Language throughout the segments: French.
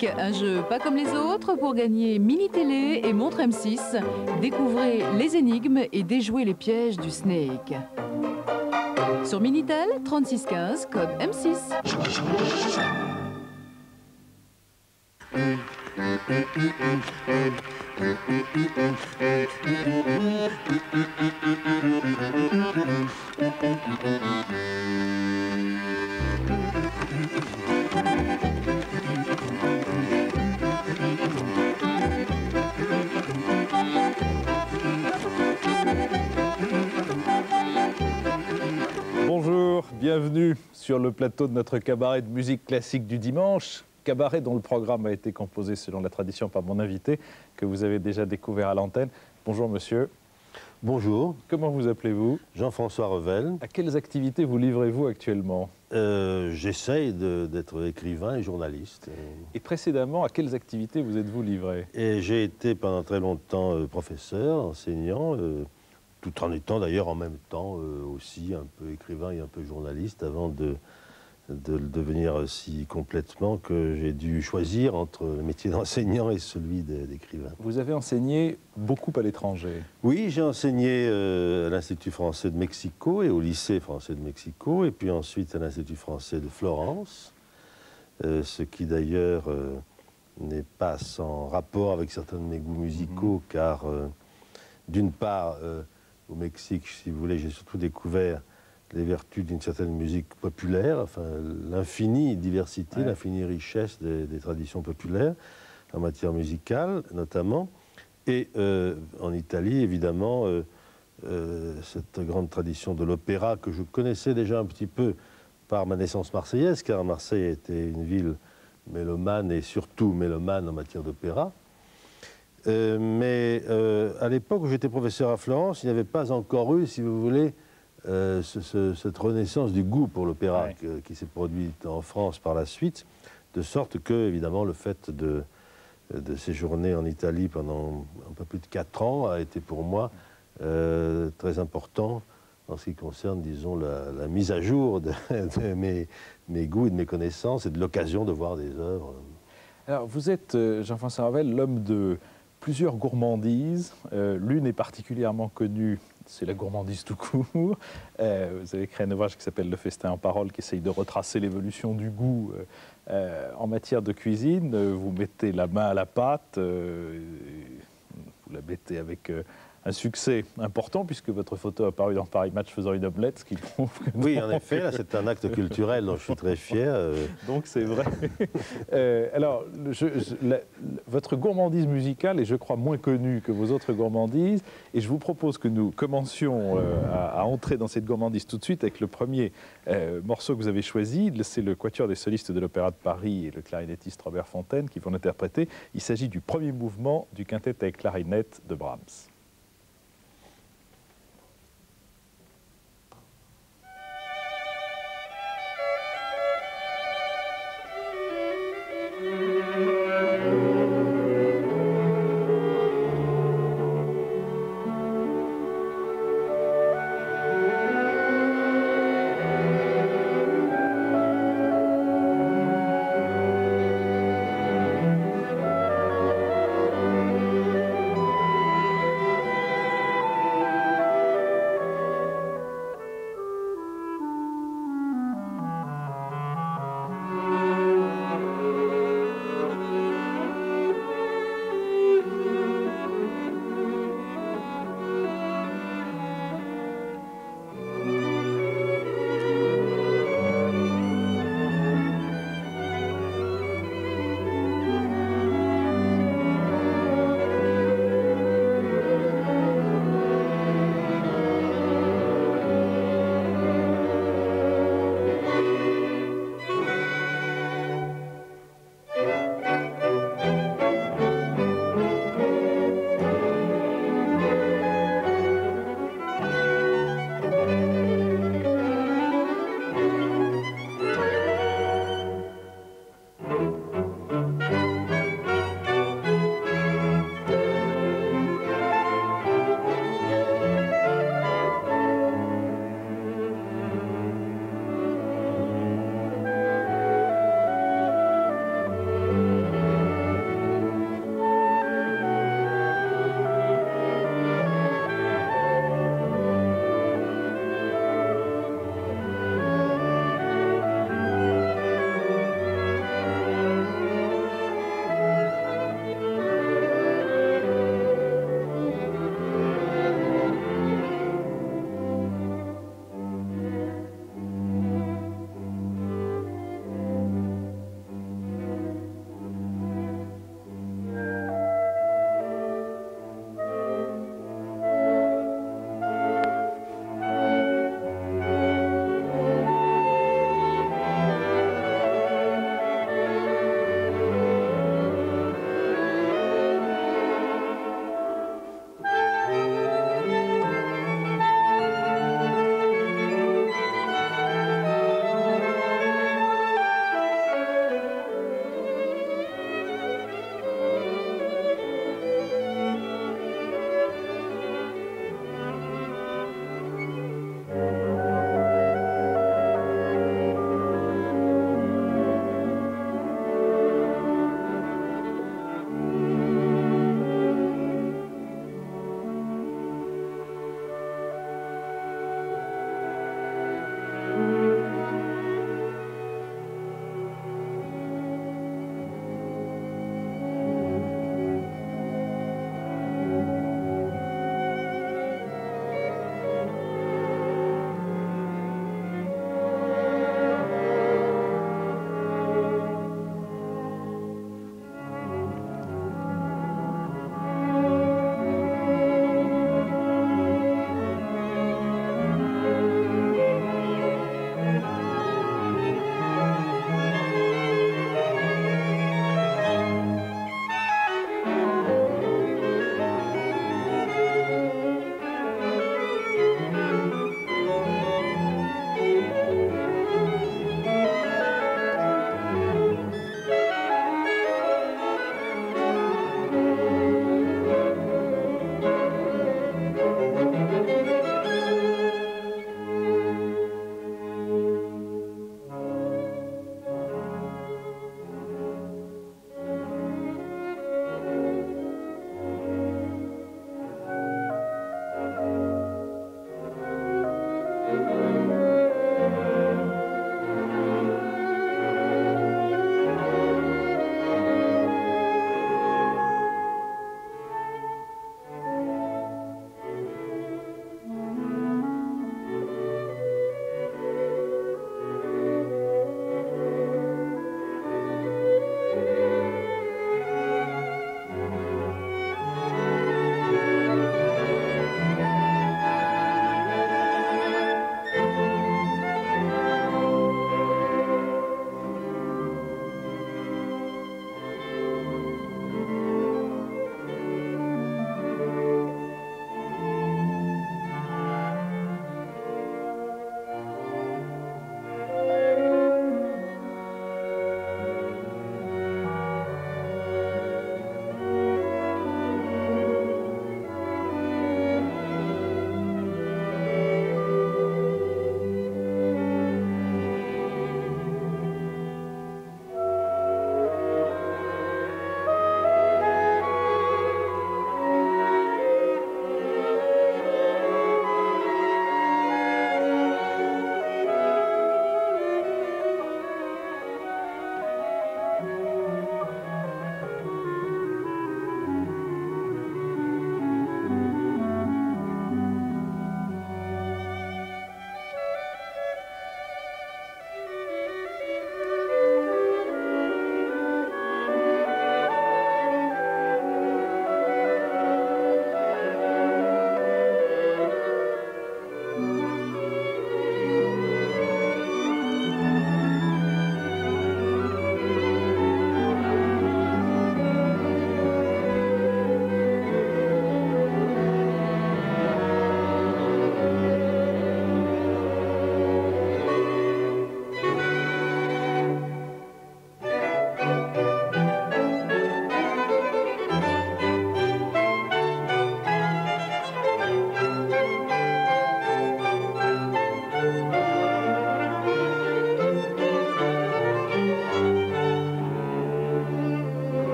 Snake, un jeu pas comme les autres pour gagner Mini Télé et montre M6. Découvrez les énigmes et déjouez les pièges du Snake. Sur Minitel, 3615, code M6. Bonjour, bienvenue sur le plateau de notre cabaret de musique classique du dimanche. Cabaret dont le programme a été composé selon la tradition par mon invité, que vous avez déjà découvert à l'antenne. Bonjour monsieur. Bonjour. Comment vous appelez-vous? Jean-François Revel. À quelles activités vous livrez-vous actuellement? J'essaye d'être écrivain et journaliste. Et précédemment, à quelles activités vous êtes-vous livré? Et j'ai été pendant très longtemps professeur, enseignant, tout en étant d'ailleurs en même temps aussi un peu écrivain et un peu journaliste avant de le devenir si complètement que j'ai dû choisir entre le métier d'enseignant et celui d'écrivain. Vous avez enseigné beaucoup à l'étranger. Oui, j'ai enseigné à l'Institut français de Mexico et au lycée français de Mexico, et puis ensuite à l'Institut français de Florence, ce qui d'ailleurs n'est pas sans rapport avec certains de mes goûts musicaux, car d'une part, au Mexique, si vous voulez, j'ai surtout découvert les vertus d'une certaine musique populaire, enfin l'infinie diversité, l'infinie richesse des traditions populaires en matière musicale notamment. Et en Italie, évidemment, cette grande tradition de l'opéra que je connaissais déjà un petit peu par ma naissance marseillaise, car Marseille était une ville mélomane et surtout mélomane en matière d'opéra. Mais à l'époque où j'étais professeur à Florence, il n'y avait pas encore eu, si vous voulez, cette renaissance du goût pour l'opéra qui s'est produite en France par la suite, de sorte que, évidemment, le fait de séjourner en Italie pendant un peu plus de 4 ans a été pour moi très important en ce qui concerne, disons, la mise à jour de mes goûts et de mes connaissances et de l'occasion de voir des œuvres. Alors, vous êtes, Jean-François Revel, l'homme de plusieurs gourmandises. L'une est particulièrement connue, c'est la gourmandise tout court. Vous avez créé un ouvrage qui s'appelle Le Festin en paroles, qui essaye de retracer l'évolution du goût en matière de cuisine. Vous mettez la main à la pâte, vous la mettez avec un succès important, puisque votre photo a paru dans Paris Match faisant une omelette, ce qui prouve que... Oui, en effet, c'est un acte culturel dont je suis très fier. Donc c'est vrai. Alors, votre gourmandise musicale est, je crois, moins connue que vos autres gourmandises, et je vous propose que nous commencions à entrer dans cette gourmandise tout de suite avec le premier morceau que vous avez choisi. C'est le Quatuor des solistes de l'Opéra de Paris et le clarinettiste Robert Fontaine qui vont l'interpréter. Il s'agit du premier mouvement du quintet avec clarinette de Brahms.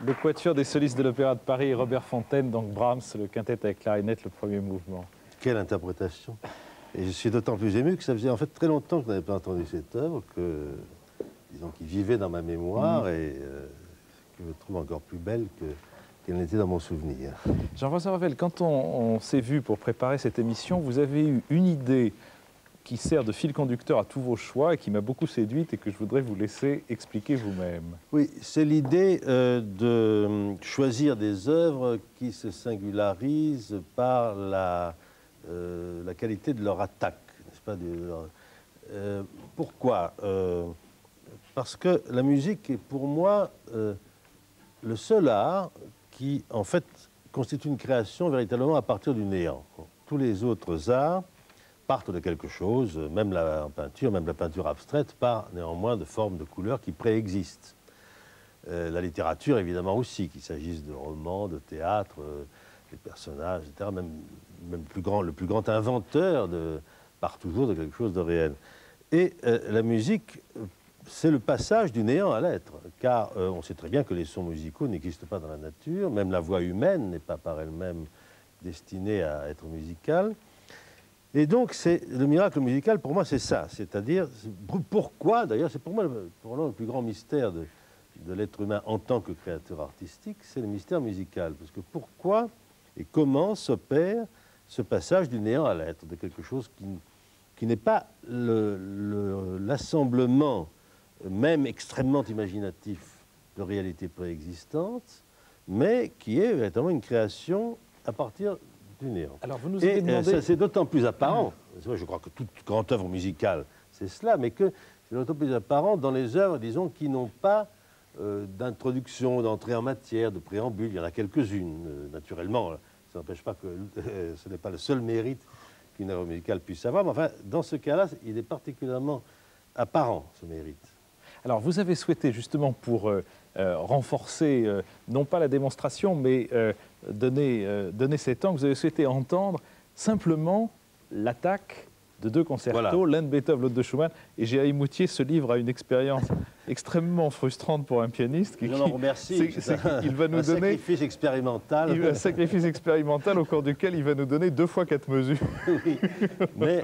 Le quatuor des solistes de l'Opéra de Paris, Robert Fontaine, donc Brahms, le quintet avec clarinette, le premier mouvement. Quelle interprétation! Et je suis d'autant plus ému que ça faisait en fait très longtemps que je n'avais pas entendu cette œuvre, que, disons, qui vivait dans ma mémoire et que je trouve encore plus belle qu'elle n'était dans mon souvenir. Jean-François Ravel, quand on s'est vu pour préparer cette émission, vous avez eu une idée qui sert de fil conducteur à tous vos choix et qui m'a beaucoup séduite et que je voudrais vous laisser expliquer vous-même. Oui, c'est l'idée de choisir des œuvres qui se singularisent par la qualité de leur attaque, n'est-ce pas? Pourquoi? Parce que la musique est pour moi le seul art qui, en fait, constitue une création véritablement à partir du néant. Tous les autres arts partent de quelque chose, même la peinture abstraite part néanmoins de formes, de couleurs qui préexistent. La littérature, évidemment aussi, qu'il s'agisse de romans, de théâtre, des personnages, etc. Même le plus grand inventeur part toujours de quelque chose de réel. Et la musique, c'est le passage du néant à l'être, car on sait très bien que les sons musicaux n'existent pas dans la nature, même la voix humaine n'est pas par elle-même destinée à être musicale. Et donc, le miracle musical, pour moi, c'est ça. C'est-à-dire, pourquoi, d'ailleurs, c'est pour moi le plus grand mystère de l'être humain en tant que créateur artistique, c'est le mystère musical. Parce que pourquoi et comment s'opère ce passage du néant à l'être, de quelque chose qui n'est pas l'assemblement, même extrêmement imaginatif, de réalités préexistantes, mais qui est véritablement une création à partir du néant. Alors vous nous avez demandé... c'est d'autant plus apparent, je crois que toute grande œuvre musicale, c'est cela, mais que c'est d'autant plus apparent dans les œuvres, disons, qui n'ont pas d'introduction, d'entrée en matière, de préambule. Il y en a quelques-unes, naturellement. Ça n'empêche pas que ce n'est pas le seul mérite qu'une œuvre musicale puisse avoir, mais enfin, dans ce cas-là, il est particulièrement apparent, ce mérite. Alors, vous avez souhaité, justement, pour renforcer, non pas la démonstration, mais donner cet angle, vous avez souhaité entendre simplement l'attaque de deux concertos, voilà. L'un de Beethoven, l'autre de Schumann. Et Géry Moutier se livre à une expérience extrêmement frustrante pour un pianiste. Je l'en remercie. Il va nous donner sacrifice expérimental. Un sacrifice expérimental au cours duquel il va nous donner 2 fois 4 mesures. Oui. Mais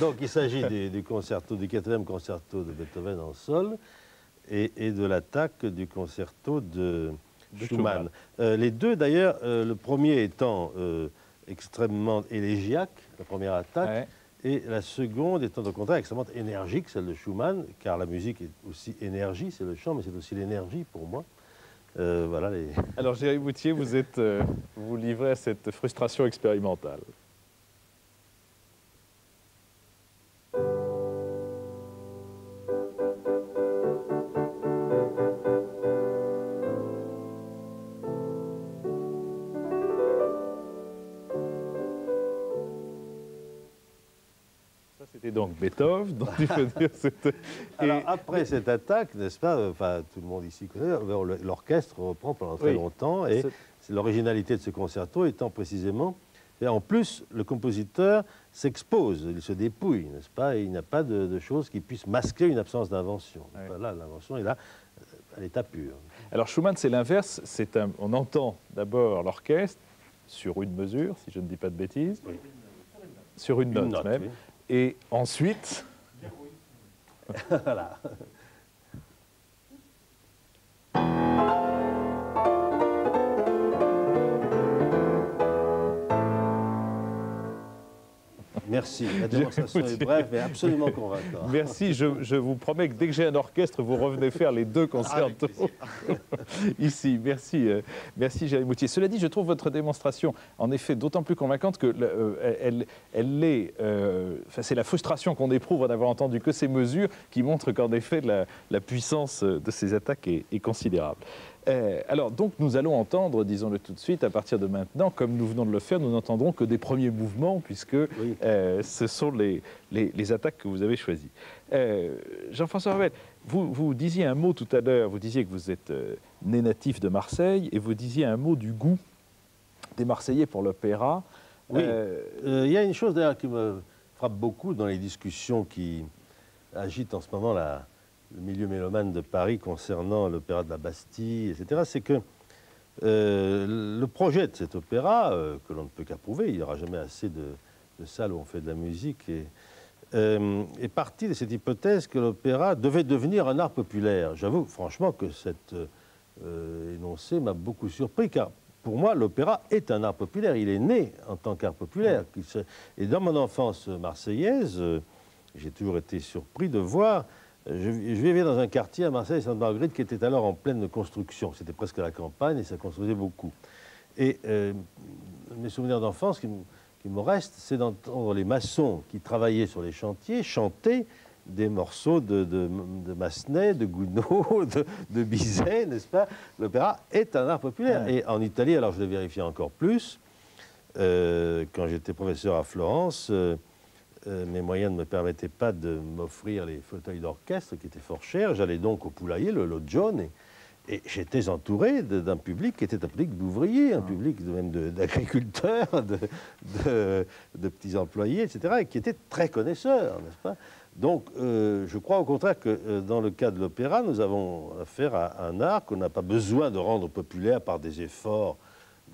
donc il s'agit du concerto, du 4e concerto de Beethoven en sol et de l'attaque du concerto de Schumann. Les deux d'ailleurs, le premier étant extrêmement élégiaque, la première attaque. Ouais. Et la seconde étant au contraire extrêmement énergique, celle de Schumann, car la musique est aussi énergie, c'est le chant, mais c'est aussi l'énergie pour moi. Voilà les... Alors, Géry Moutier, vous vous livrez à cette frustration expérimentale. C'était donc Beethoven, dont il faut dire c'était... Alors après cette attaque, n'est-ce pas, enfin tout le monde ici connaît, l'orchestre reprend pendant très longtemps et l'originalité de ce concerto étant précisément, et en plus le compositeur s'expose, il se dépouille, n'est-ce pas, et il n'y a pas de choses qui puissent masquer une absence d'invention. Là, l'invention est là à l'état pur. Alors Schumann, c'est l'inverse, on entend d'abord l'orchestre sur une mesure, si je ne dis pas de bêtises, sur une note même. Oui. Et ensuite... Voilà. Merci. La démonstration est brève mais absolument convaincante. Merci. Je vous promets que dès que j'ai un orchestre, vous revenez faire les 2 concertos ici. Merci. Merci, Géry Moutier. Cela dit, je trouve votre démonstration, en effet, d'autant plus convaincante que c'est la frustration qu'on éprouve en n'avoir entendu que ces mesures qui montrent qu'en effet, la puissance de ces attaques est considérable. Alors, donc, nous allons entendre, disons-le tout de suite, à partir de maintenant, comme nous venons de le faire, nous n'entendrons que des premiers mouvements, puisque ce sont les attaques que vous avez choisies. Jean-François Ravel, vous disiez un mot tout à l'heure, vous disiez que vous êtes né natif de Marseille, et vous disiez un mot du goût des Marseillais pour l'opéra. Oui, il y a une chose d'ailleurs qui me frappe beaucoup dans les discussions qui agitent en ce moment le milieu mélomane de Paris concernant l'opéra de la Bastille, etc., c'est que Le projet de cet opéra, que l'on ne peut qu'approuver, il n'y aura jamais assez de salles où on fait de la musique, est parti de cette hypothèse que l'opéra devait devenir un art populaire. J'avoue franchement que cet énoncé m'a beaucoup surpris, car pour moi, l'opéra est un art populaire. Il est né en tant qu'art populaire. Et dans mon enfance marseillaise, j'ai toujours été surpris de voir... Je vivais dans un quartier à Marseille, Sainte-Marguerite, qui était alors en pleine construction. C'était presque la campagne et ça construisait beaucoup. Et mes souvenirs d'enfance qui me restent, c'est d'entendre les maçons qui travaillaient sur les chantiers chanter des morceaux de Massenet, de Gounod, de Bizet, n'est-ce pas? L'opéra est un art populaire. Ouais. Et en Italie, alors je l'ai vérifié encore plus, quand j'étais professeur à Florence, mes moyens ne me permettaient pas de m'offrir les fauteuils d'orchestre qui étaient fort chers. J'allais donc au poulailler, le Loggione, et j'étais entouré d'un public qui était un public d'ouvriers, un public même d'agriculteurs, de petits employés, etc., et qui étaient très connaisseurs, n'est-ce pas? Donc, je crois au contraire que dans le cas de l'opéra, nous avons affaire à un art qu'on n'a pas besoin de rendre populaire par des efforts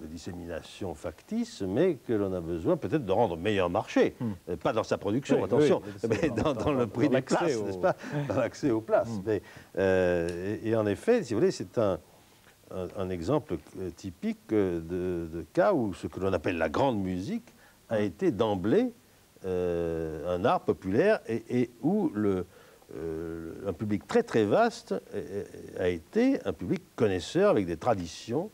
de dissémination factice, mais que l'on a besoin peut-être de rendre meilleur marché. Pas dans sa production, oui, attention, oui, mais dans le prix des places, n'est-ce pas? Dans l'accès aux places. Mais, et en effet, si vous voulez, c'est un exemple typique de cas où ce que l'on appelle la grande musique a été d'emblée un art populaire et où un public très très vaste a été un public connaisseur avec des traditions,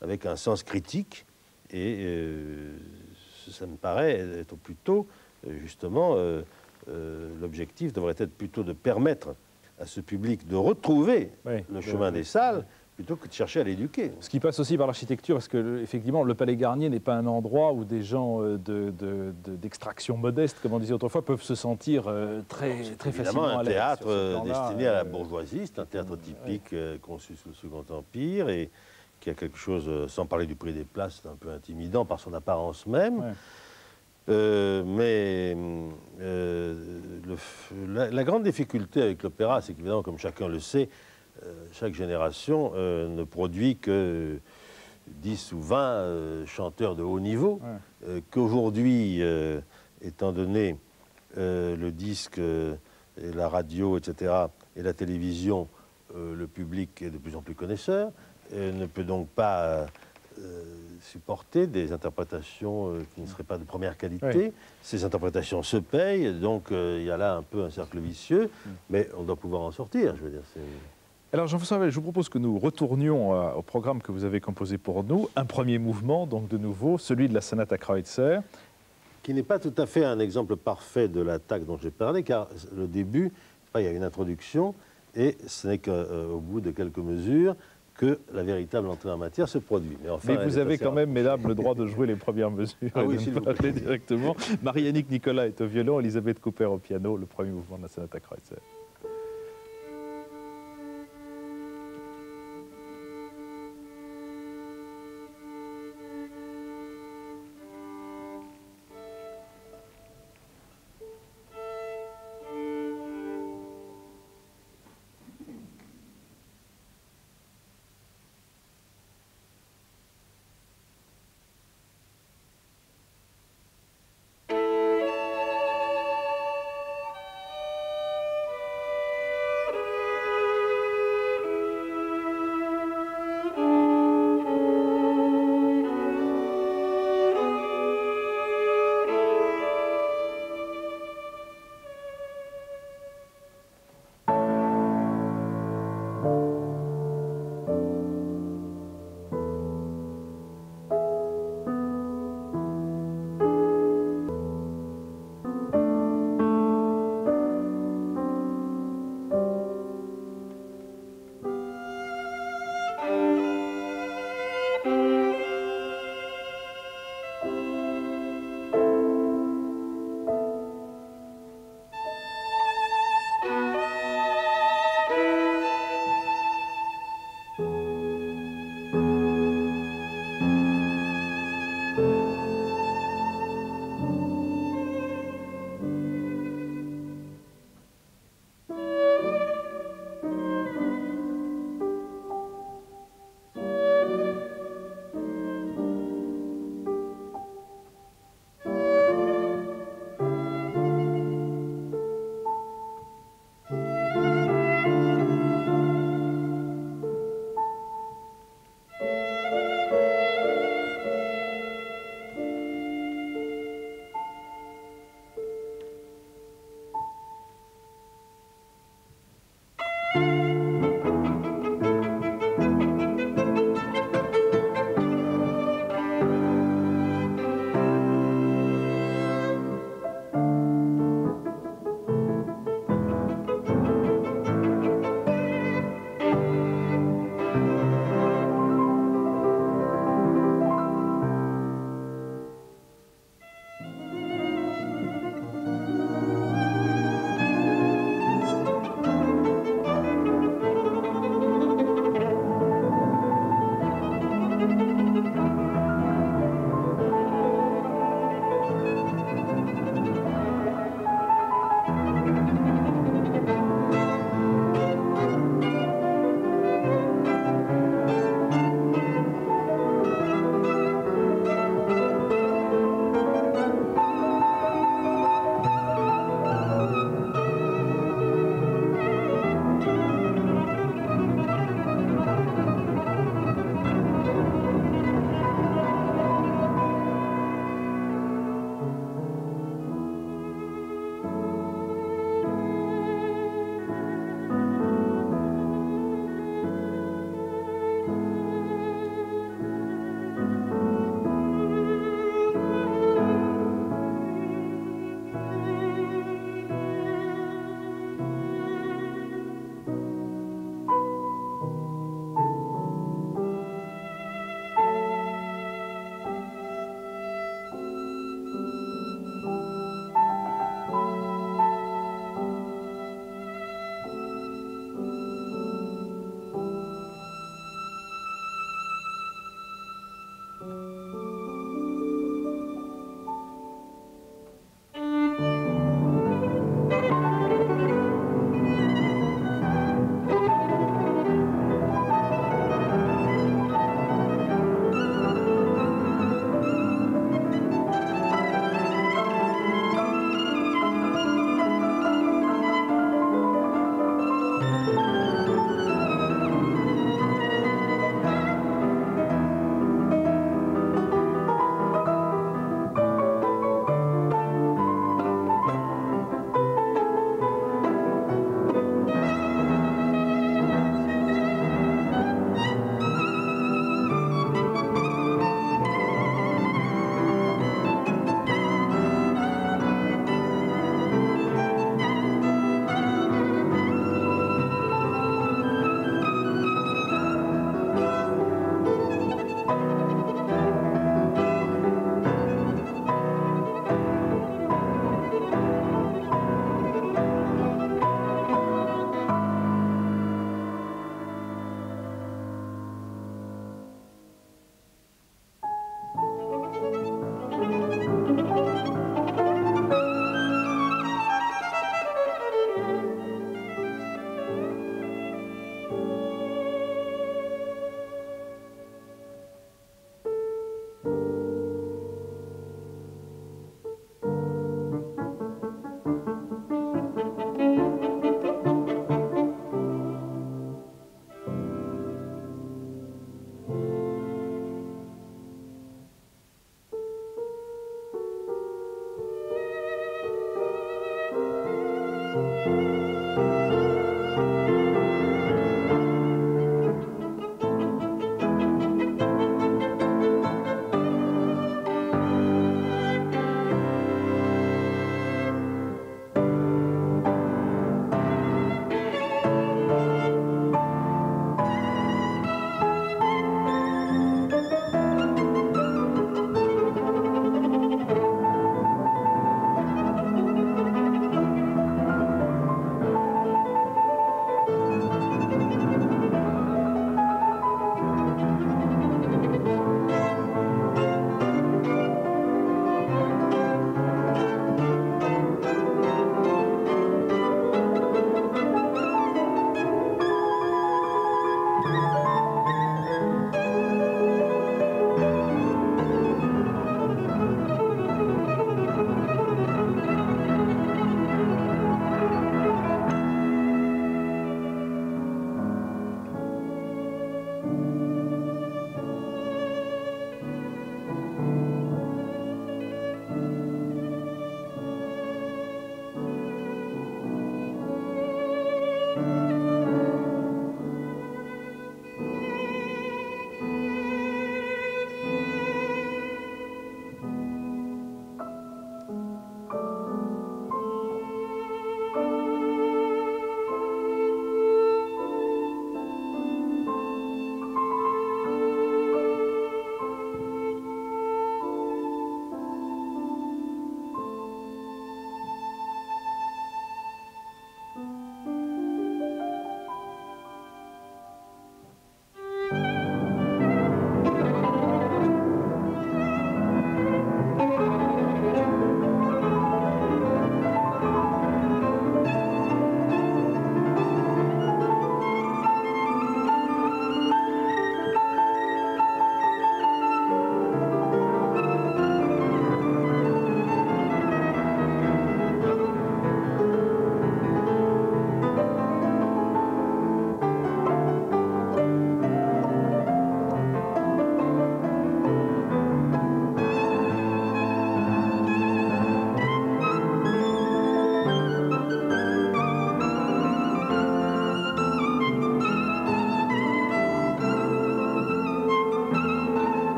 avec un sens critique, et ça me paraît être plutôt, justement, l'objectif devrait être plutôt de permettre à ce public de retrouver le chemin des salles, plutôt que de chercher à l'éduquer. Ce qui passe aussi par l'architecture, parce que effectivement, le Palais Garnier n'est pas un endroit où des gens d'extraction modeste, comme on disait autrefois, peuvent se sentir très facilement à l'aise. C'est un théâtre destiné à la bourgeoisie, c'est un théâtre typique conçu sous le Second Empire, et qui a quelque chose, sans parler du prix des places, un peu intimidant par son apparence même. Ouais. La grande difficulté avec l'opéra, c'est qu'évidemment, comme chacun le sait, chaque génération ne produit que 10 ou 20 chanteurs de haut niveau, qu'aujourd'hui, étant donné le disque, et la radio, etc., et la télévision, le public est de plus en plus connaisseur, ne peut donc pas supporter des interprétations qui ne seraient pas de première qualité. Oui. Ces interprétations se payent, donc il y a là un peu un cercle vicieux, mais on doit pouvoir en sortir, je veux dire. Alors Jean-François Ravel, je vous propose que nous retournions au programme que vous avez composé pour nous. Un premier mouvement, donc de nouveau, celui de la sonate à Kreutzer. Qui n'est pas tout à fait un exemple parfait de l'attaque dont j'ai parlé, car le début, il y a une introduction, et ce n'est qu'au bout de quelques mesures que la véritable entrée en matière se produit. Mais, enfin, vous avez quand même, mesdames, le droit de jouer les premières mesures et de me parler directement. Marie-Annick Nicolas est au violon, Elisabeth Cooper au piano, le premier mouvement de la sonate à Kreutzer.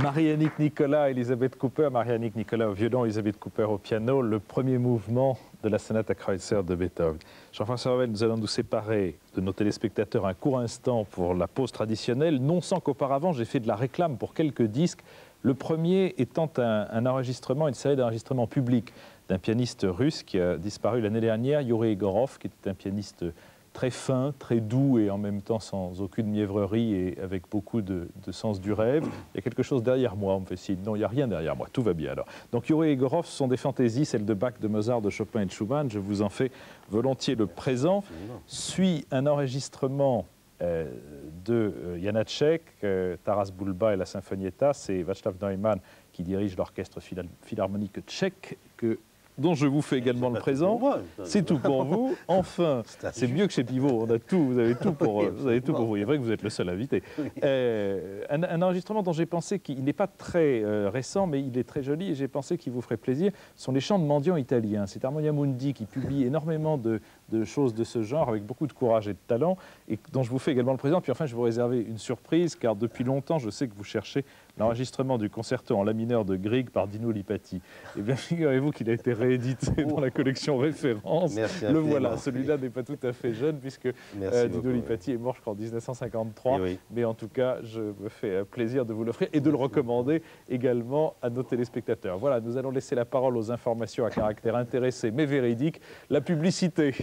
Marie-Annick Nicolas, Elisabeth Cooper, Marie-Annick Nicolas au violon, Elisabeth Cooper au piano, le premier mouvement de la sonate à Kreutzer de Beethoven. Jean-François Ravel, nous allons nous séparer de nos téléspectateurs un court instant pour la pause traditionnelle, non sans qu'auparavant j'ai fait de la réclame pour quelques disques Le premier étant un enregistrement, une série d'enregistrements publics d'un pianiste russe qui a disparu l'année dernière, Yuri Egorov, qui était un pianiste très fin, très doux et en même temps sans aucune mièvrerie et avec beaucoup de sens du rêve. Il y a quelque chose derrière moi, on me fait signe. Non, il n'y a rien derrière moi, tout va bien alors. Donc Yuri Egorov, ce sont des fantaisies, celles de Bach, de Mozart, de Chopin et de Schumann. Je vous en fais volontiers le présent. Suit un enregistrement de Janacek, Taras Bulba et la Sinfonietta. C'est Václav Neumann qui dirige l'orchestre philharmonique tchèque dont je vous fais également le présent. C'est tout pour vous. Enfin, c'est mieux que chez Pivot. On a tout, vous avez tout pour, vous avez tout pour vous. Il est vrai que vous êtes le seul invité. Un enregistrement dont j'ai pensé qu'il n'est pas très récent, mais il est très joli et j'ai pensé qu'il vous ferait plaisir, sont les chants de mendiants italiens. C'est Harmonia Mundi qui publie énormément de choses de ce genre avec beaucoup de courage et de talent et dont je vous fais également le présent. Puis enfin, je vais vous réserver une surprise car depuis longtemps, je sais que vous cherchez l'enregistrement du concerto en la mineur de Grieg par Dino Lipati. Eh bien, figurez-vous qu'il a été réédité dans la collection Référence. Le voilà, celui-là n'est pas tout à fait jeune puisque Dino Lipati est mort, je crois, en 1953. Oui. Mais en tout cas, je me fais un plaisir de vous l'offrir et de le recommander également à nos téléspectateurs. Voilà, nous allons laisser la parole aux informations à caractère intéressé mais véridique, la publicité.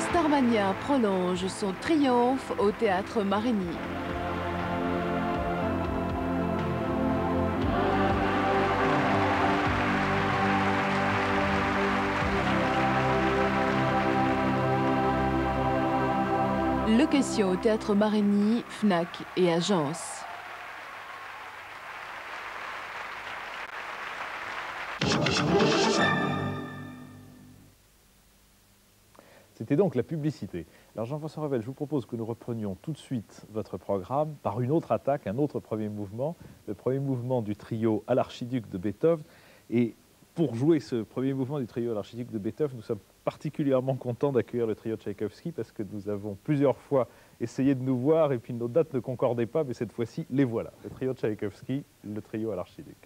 Starmania prolonge son triomphe au Théâtre Marigny. Location au Théâtre Marigny, Fnac et Agence. C'était donc la publicité. Alors Jean-François Revel, je vous propose que nous reprenions tout de suite votre programme par une autre attaque, un autre premier mouvement, le premier mouvement du trio à l'archiduc de Beethoven. Et pour jouer ce premier mouvement du trio à l'archiduc de Beethoven, nous sommes particulièrement contents d'accueillir le trio Tchaïkovski parce que nous avons plusieurs fois essayé de nous voir et puis nos dates ne concordaient pas, mais cette fois-ci, les voilà. Le trio Tchaïkovski, le trio à l'archiduc.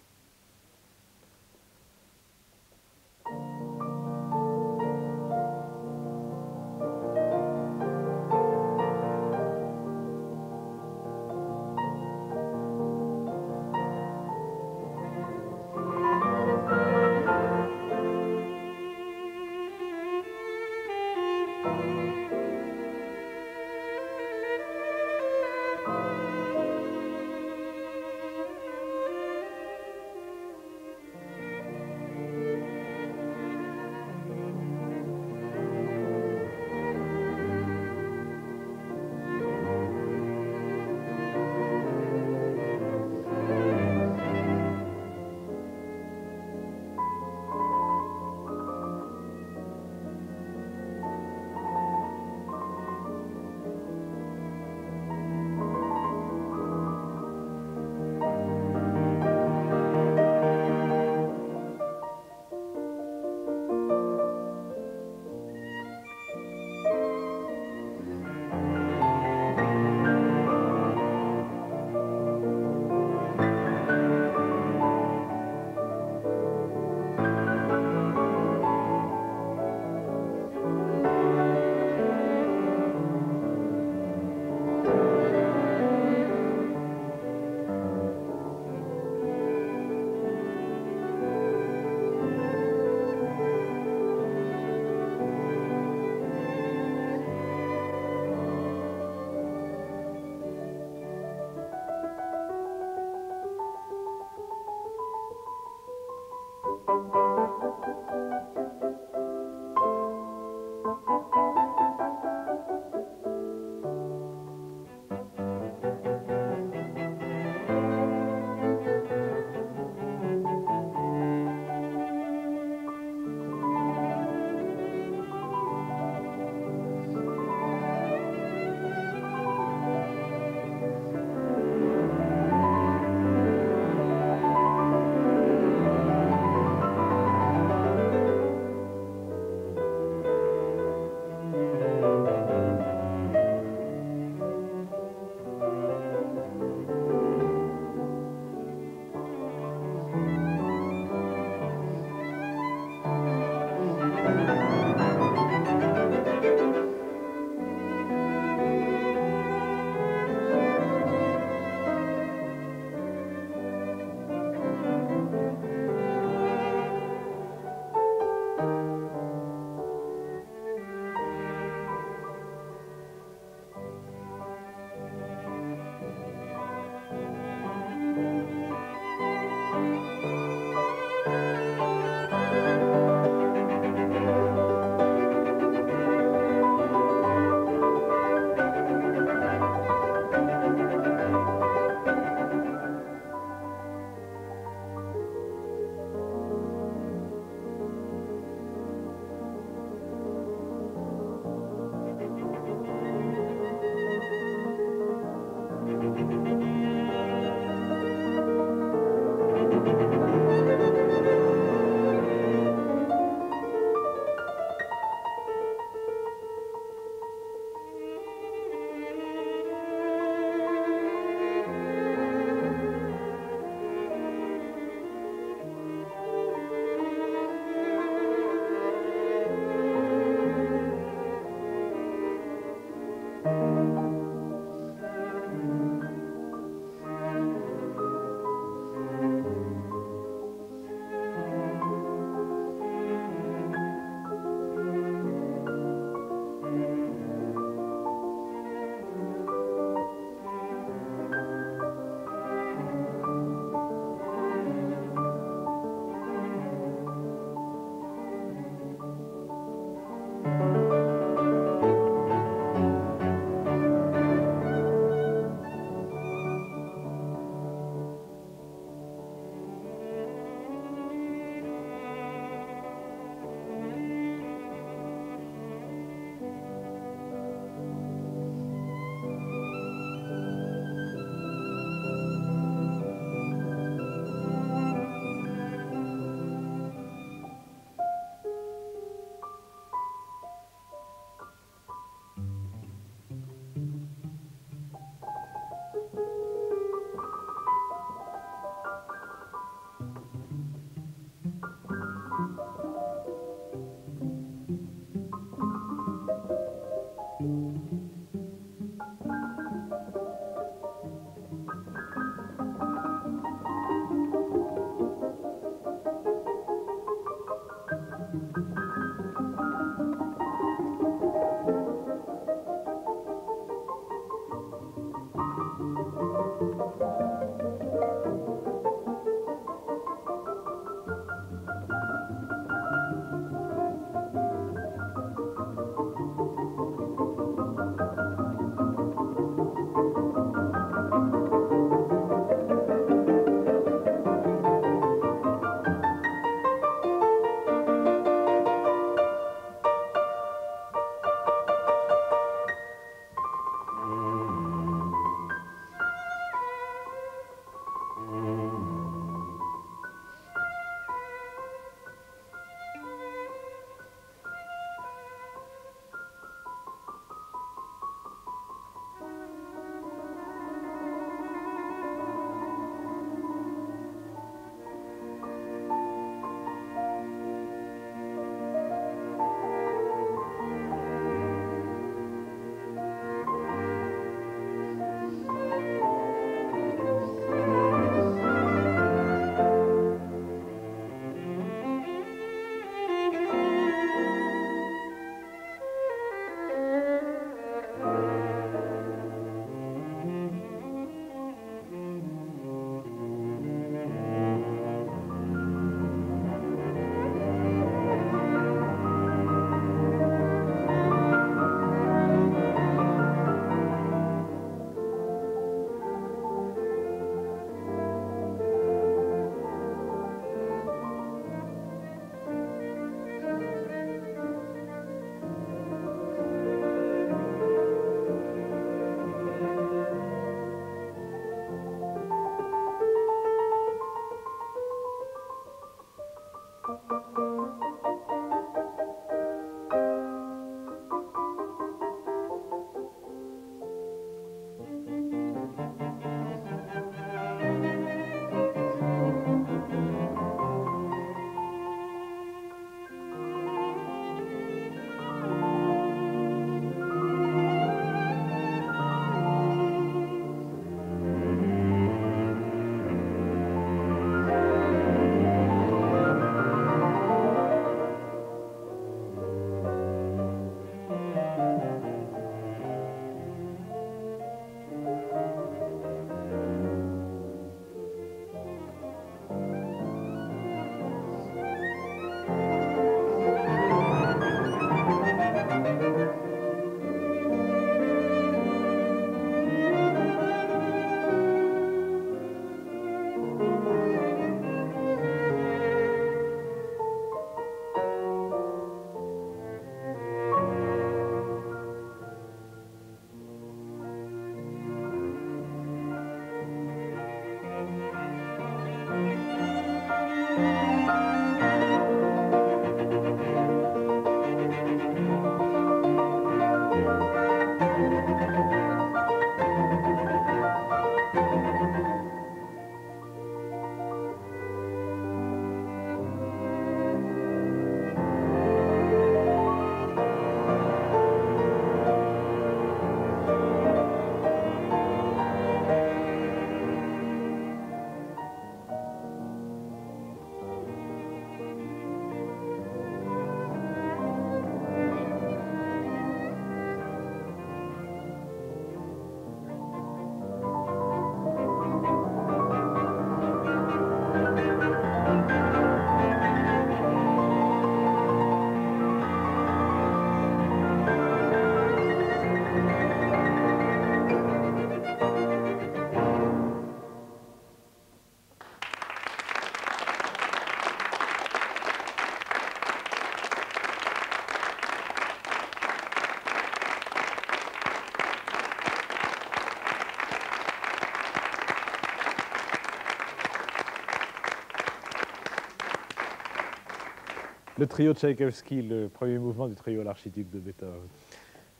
Le trio de Tchaïkovski, le premier mouvement du trio l'Archiduc de Beethoven.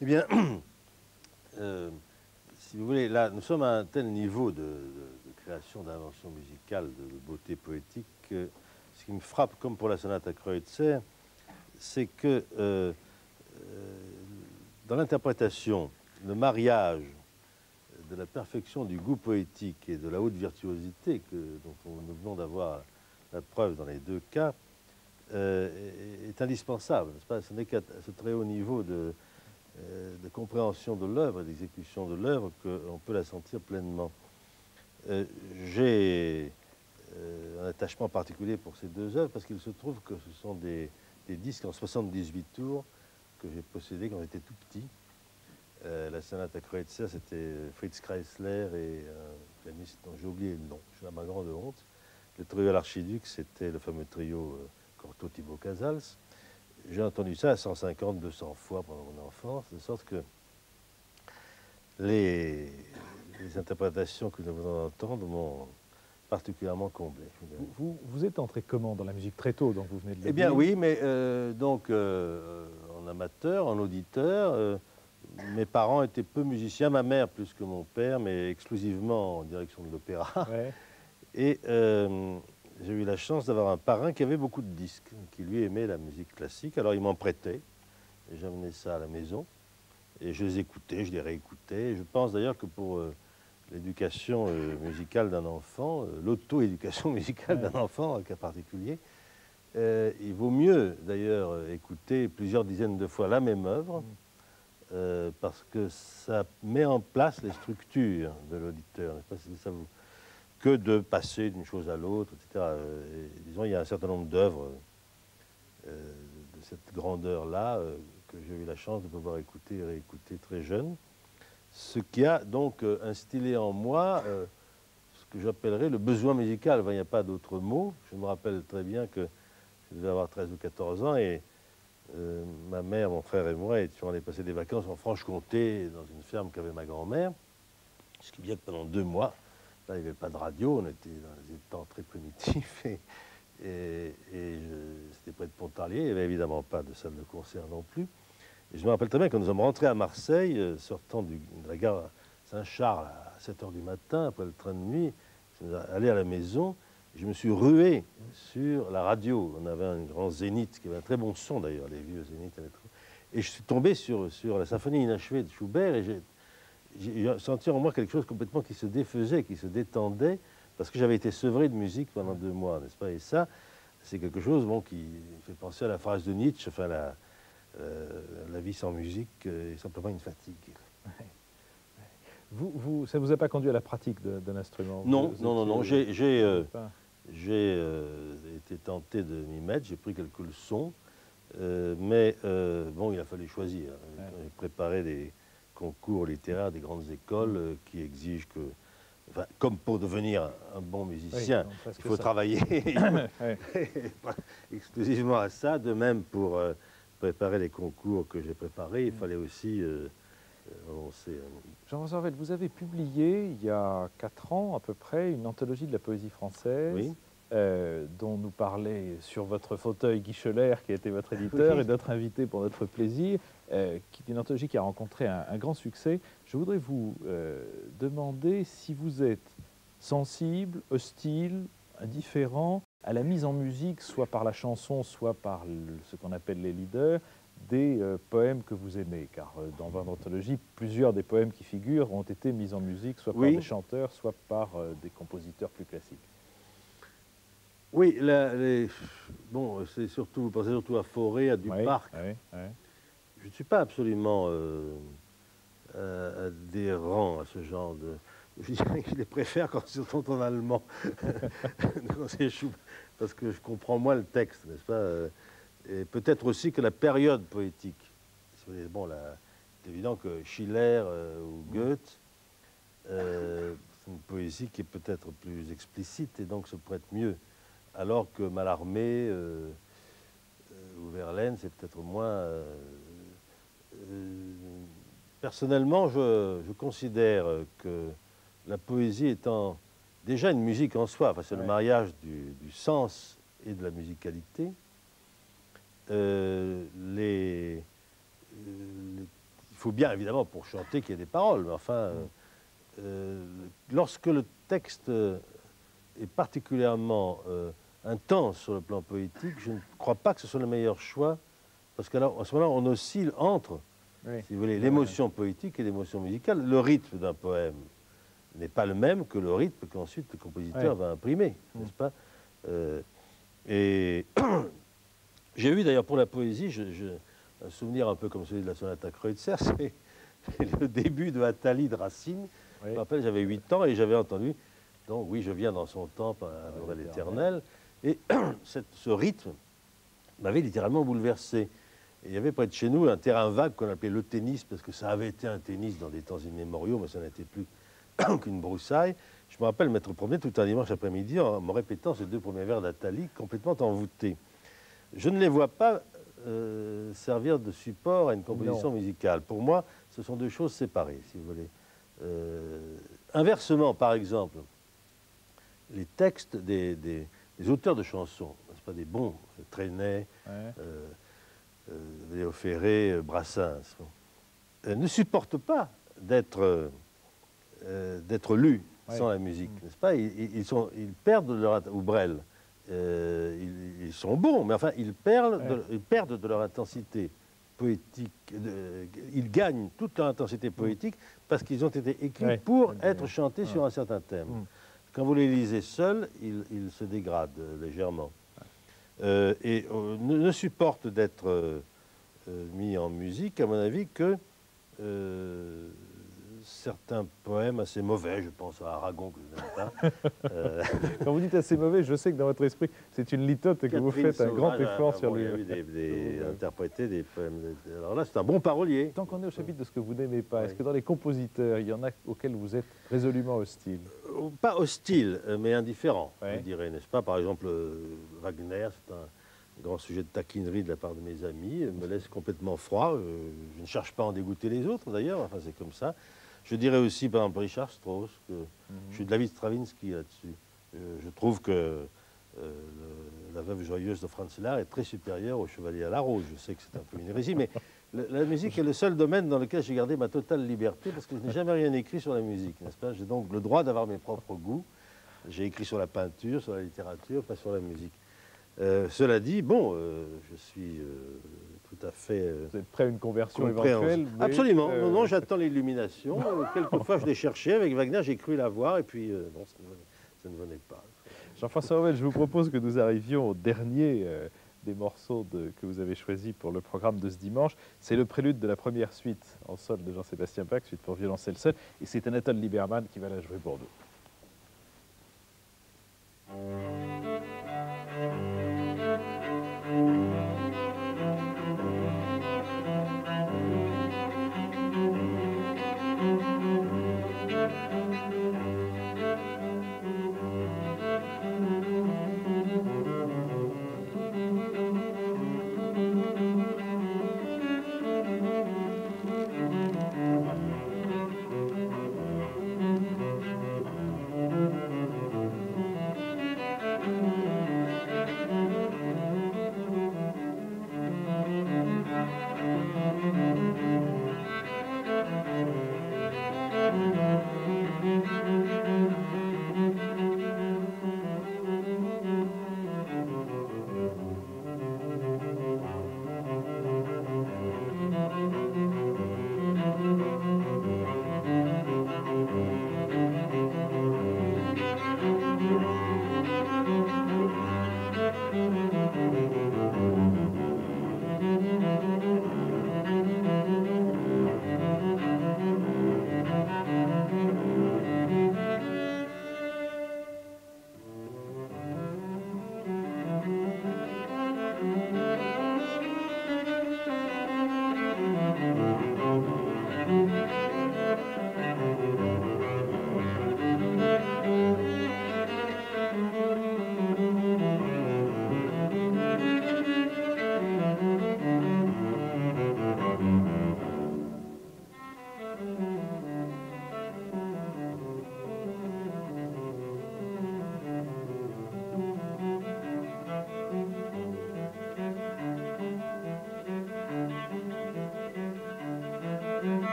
Eh bien, si vous voulez, là, nous sommes à un tel niveau de création, d'invention musicale, de beauté poétique, que ce qui me frappe, comme pour la sonate à Kreutzer, c'est que dans l'interprétation, le mariage de la perfection du goût poétique et de la haute virtuosité dont nous venons d'avoir la preuve dans les deux cas, est indispensable. Ce n'est qu'à ce très haut niveau de compréhension de l'œuvre et d'exécution de l'œuvre qu'on peut la sentir pleinement. J'ai un attachement particulier pour ces deux œuvres parce qu'il se trouve que ce sont des disques en 78 tours que j'ai possédés quand j'étais tout petit. La sonate à Kreutzer, c'était Fritz Kreisler et un pianiste dont j'ai oublié le nom, je suis à ma grande honte. Le trio à l'Archiduc, c'était le fameux trio Cortot, Thibaut, Casals. J'ai entendu ça 150, 200 fois pendant mon enfance, de sorte que les interprétations que nous venons d'entendre m'ont particulièrement comblé. Vous êtes entré comment dans la musique très tôt, donc vous venez de le dire. Eh bien oui, mais en amateur, en auditeur, mes parents étaient peu musiciens, ma mère plus que mon père, mais exclusivement en direction de l'opéra. Ouais. Et j'ai eu la chance d'avoir un parrain qui avait beaucoup de disques, qui lui aimait la musique classique. Alors il m'en prêtait, et j'amenais ça à la maison, et je les écoutais, je les réécoutais. Et je pense d'ailleurs que pour l'éducation musicale d'un enfant, l'auto-éducation musicale d'un enfant, en cas particulier, il vaut mieux d'ailleurs écouter plusieurs dizaines de fois la même œuvre, parce que ça met en place les structures de l'auditeur, n'est-ce pas, ça vous... que de passer d'une chose à l'autre, etc. Disons, il y a un certain nombre d'œuvres de cette grandeur-là que j'ai eu la chance de pouvoir écouter et réécouter très jeune, ce qui a donc instillé en moi ce que j'appellerais le besoin musical. Enfin, il n'y a pas d'autre mot. Je me rappelle très bien que je devais avoir 13 ou 14 ans et ma mère, mon frère et moi étions allés passer des vacances en Franche-Comté dans une ferme qu'avait ma grand-mère, ce qui est bien que pendant 2 mois, là, il n'y avait pas de radio, on était dans des temps très primitifs et c'était près de Pontarlier, il n'y avait évidemment pas de salle de concert non plus. Et je me rappelle très bien quand nous sommes rentrés à Marseille, sortant de la gare Saint-Charles à 7 h du matin, après le train de nuit, je suis allé à la maison, je me suis rué sur la radio. On avait un grand zénith qui avait un très bon son d'ailleurs, les vieux zéniths. Et je suis tombé sur la symphonie inachevée de Schubert et j'ai senti en moi quelque chose complètement qui se défaisait, qui se détendait, parce que j'avais été sevré de musique pendant 2 mois, n'est-ce pas? Et ça, c'est quelque chose qui fait penser à la phrase de Nietzsche, enfin la vie sans musique est simplement une fatigue. Ça ne vous a pas conduit à la pratique d'un instrument? Non, non. J'ai été tenté de m'y mettre, j'ai pris quelques leçons, mais bon, il a fallu choisir. Ouais. J'ai préparé des concours littéraires des grandes écoles qui exigent que, enfin, comme pour devenir un bon musicien, oui, il faut travailler exclusivement à ça. De même, pour préparer les concours que j'ai préparés, il fallait aussi Jean-François Ravel, vous avez publié il y a 4 ans à peu près une anthologie de la poésie française, oui, dont nous parlait sur votre fauteuil Guy Scheller, qui a été votre éditeur, oui, et notre invité pour notre plaisir, qui est une anthologie qui a rencontré un grand succès. Je voudrais vous demander si vous êtes sensible, hostile, indifférent à la mise en musique, soit par la chanson, soit par ce qu'on appelle les leaders, des poèmes que vous aimez, car dans votre anthologie, plusieurs des poèmes qui figurent ont été mis en musique, soit par des chanteurs, soit par des compositeurs plus classiques. Oui, bon, c'est surtout, vous pensez surtout à Fauré, à Duparc. Oui, oui. Je ne suis pas absolument adhérent à ce genre de... Je dirais que je les préfère quand ils sont en allemand, parce que je comprends moins le texte, n'est-ce pas? Et peut-être aussi que la période poétique. Bon, c'est évident que Schiller ou Goethe, c'est une poésie qui est peut-être plus explicite et donc se prête mieux. Alors que Mallarmé ou Verlaine, c'est peut-être moins... personnellement, je considère que la poésie étant déjà une musique en soi, enfin, c'est le mariage du sens et de la musicalité, il faut bien évidemment pour chanter qu'il y ait des paroles, mais enfin, lorsque le texte est particulièrement intense sur le plan poétique, je ne crois pas que ce soit le meilleur choix, parce qu'à ce moment-là, on oscille entre, si vous voulez, l'émotion poétique et l'émotion musicale. Le rythme d'un poème n'est pas le même que le rythme qu'ensuite le compositeur va imprimer, n'est-ce pas? Et j'ai eu d'ailleurs pour la poésie, un souvenir un peu comme celui de la sonate à Kreutzer, c'est le début de Athalie de Racine. Je me rappelle, j'avais 8 ans et j'avais entendu, donc oui, je viens dans son temple, adorer l'Éternel. Et ce rythme m'avait littéralement bouleversé. Et il y avait près de chez nous un terrain vague qu'on appelait le tennis, parce que ça avait été un tennis dans des temps immémoriaux, mais ça n'était plus qu'une broussaille. Je me rappelle m'être promené tout un dimanche après-midi en me répétant ces 2 premiers vers d'Athalie complètement envoûtés. Je ne les vois pas servir de support à une composition musicale. Pour moi, ce sont 2 choses séparées, si vous voulez. Inversement, par exemple, les textes des auteurs de chansons, n'est-ce pas, des bons, Trenet, Léo Ferré, Brassens, ne supportent pas d'être lus sans la musique, n'est-ce pas? Ils perdent de leur... ou Brel. Ils sont bons, mais enfin, ils perdent de leur intensité poétique. Ils gagnent toute leur intensité poétique parce qu'ils ont été écrits pour être chantés sur un certain thème. Quand vous les lisez seuls, ils se dégradent légèrement. Et ne supportent d'être mis en musique, à mon avis, que certains poèmes assez mauvais, je pense à Aragon, que je n'aime pas. Quand vous dites assez mauvais, je sais que dans votre esprit, c'est une litote et que vous faites un grand effort sur lui. Interpréter des poèmes. Alors là, c'est un bon parolier. Tant qu'on est au chapitre de ce que vous n'aimez pas, est-ce que dans les compositeurs, il y en a auxquels vous êtes résolument hostile? Pas hostile, mais indifférent, je dirais, n'est-ce pas? Par exemple, Wagner, c'est un grand sujet de taquinerie de la part de mes amis, me laisse complètement froid. Je ne cherche pas à en dégoûter les autres, d'ailleurs, enfin, c'est comme ça. Je dirais aussi, par exemple, Richard Strauss, que je suis de l'avis de Stravinsky là-dessus. Je trouve que la Veuve joyeuse de Franz Lehár est très supérieure au Chevalier à la rose. Je sais que c'est un peu une hérésie, mais la musique est le seul domaine dans lequel j'ai gardé ma totale liberté, parce que je n'ai jamais rien écrit sur la musique, n'est-ce pas? J'ai donc le droit d'avoir mes propres goûts. J'ai écrit sur la peinture, sur la littérature, pas sur la musique. Cela dit, bon, je suis tout à fait... Vous êtes prêt à une conversion éventuelle? Mais, absolument. Non, non, j'attends l'illumination. Quelquefois, je l'ai cherché. Avec Wagner, j'ai cru l'avoir, et puis, non, ça ne venait pas. Jean-François Revel, je vous propose que nous arrivions au dernier des morceaux que vous avez choisi pour le programme de ce dimanche. C'est le prélude de la première suite en sol de Jean-Sébastien Bach, suite pour violoncelle seul, et c'est Anatole Liebermann qui va la jouer pour nous.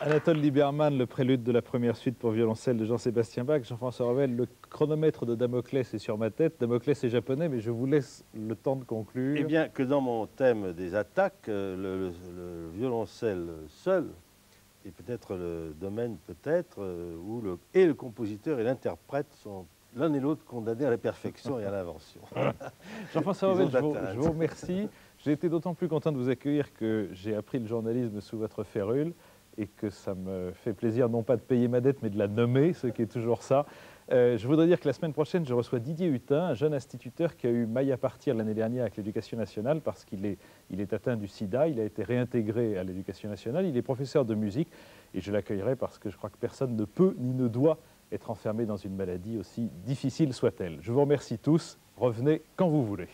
Anatole Liberman, le prélude de la première suite pour violoncelle de Jean-Sébastien Bach. Jean-François Revel, le chronomètre de Damoclès est sur ma tête. Damoclès est japonais, mais je vous laisse le temps de conclure. Eh bien, que dans mon thème des attaques, le violoncelle seul est peut-être le domaine, où le compositeur et l'interprète sont l'un et l'autre condamnés à la perfection et à l'invention. Jean-François Revel, je vous remercie. J'ai été d'autant plus content de vous accueillir que j'ai appris le journalisme sous votre férule et que ça me fait plaisir non pas de payer ma dette, mais de la nommer, ce qui est toujours ça. Je voudrais dire que la semaine prochaine, je reçois Didier Hutin, un jeune instituteur qui a eu maille à partir l'année dernière avec l'Éducation nationale parce qu'il est atteint du sida. Il a été réintégré à l'Éducation nationale. Il est professeur de musique et je l'accueillerai parce que je crois que personne ne peut ni ne doit être enfermé dans une maladie aussi difficile soit-elle. Je vous remercie tous. Revenez quand vous voulez.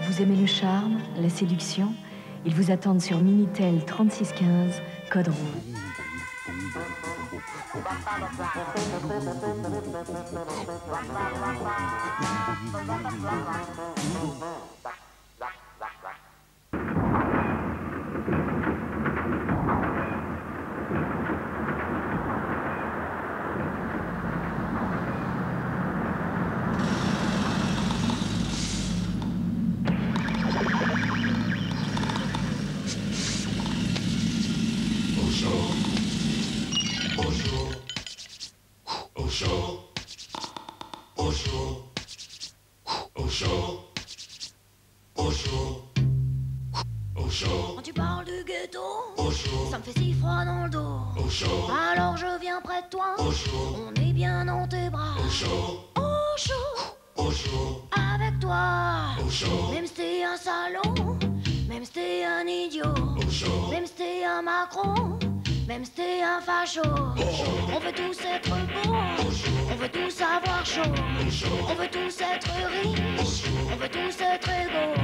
Vous aimez le charme, la séduction? Ils vous attendent sur Minitel 3615, code rouge. Quand tu parles du ghetto, ça me fait si froid dans le dos. Alors je viens près de toi, on est bien dans tes bras. Au chaud, avec toi. Même si t'es un salaud, même si t'es un idiot, même si t'es un Macron, même si t'es un facho. On veut tous être beaux, on veut tous avoir chaud, on veut tous être riches, on veut tous être égaux.